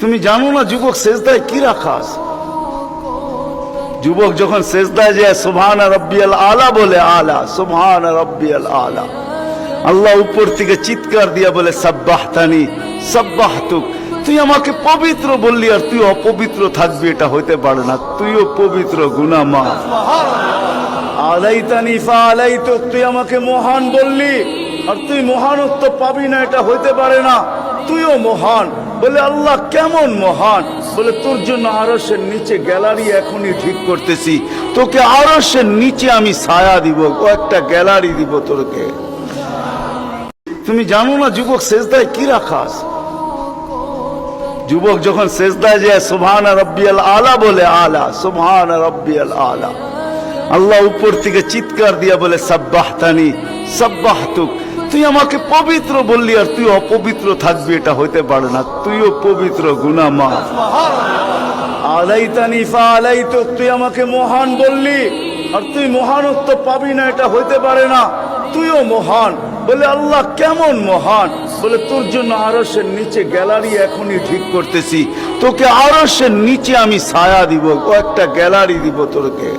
তুমি জানো না যুবক সেজদায় কি রাখা আছে? যুবক যখন সেজদায় যায় সুবহান রাব্বিয়াল আলা বলে, আলা সুবহান রাব্বিয়াল আলা, আল্লাহ উপর থেকে চিৎকার দিয়া বলে সাব্বাহতানি সাব্বাহতুক, তুই আমাকে পবিত্র বললি আর তুই অপবিত্র থাকবি, এটা হইতে পারে না। তুইও পবিত্র, গুনাহ মাফ। আলাইতানি ফাআলাইতুক, তুই আমাকে মহান বললি আর তুই মহানত্ব পাবি না, এটা হইতে পারে না। তুইও মহান। বলে আল্লাহ কেমন মহান? বলে তোর জন্য আরশের নিচে গ্যালারি এখনই ঠিক করতেছি, তোকে আরশের নিচে আমি ছায়া দিব, ও একটা গ্যালারি দিব তোকে। তুমি জানো না যুবক সেজদায় কি রাখা আছে? যুবক যখন সেজদায় যায় সুবহান রাব্বিয়াল আলা বলে, আলা সুবহান রাব্বিয়াল আলা, আল্লাহ উপর থেকে চিৎকার দিয়া বলে সাব্বাহতানি সাব্বাহতুক, তুই আমাকে পবিত্র বললি আর তুই অপবিত্র থাকবি, এটা হইতে পারে না। তুইও পবিত্র, গুনাহ মাফ। আলাইতানি ফাআলাইতুক, তুই আমাকে মহান বললি আর তুই মহানত্ব পাবি না, এটা হইতে পারে না। তুইও মহান। বলে আল্লাহ কেমন মহান? বলে তোর জন্য আরশের নিচে গ্যালারি এখনই ঠিক করতেছি, তোকে আরশের নিচে আমি ছায়া দিব, ও একটা গ্যালারি দিব তোকে।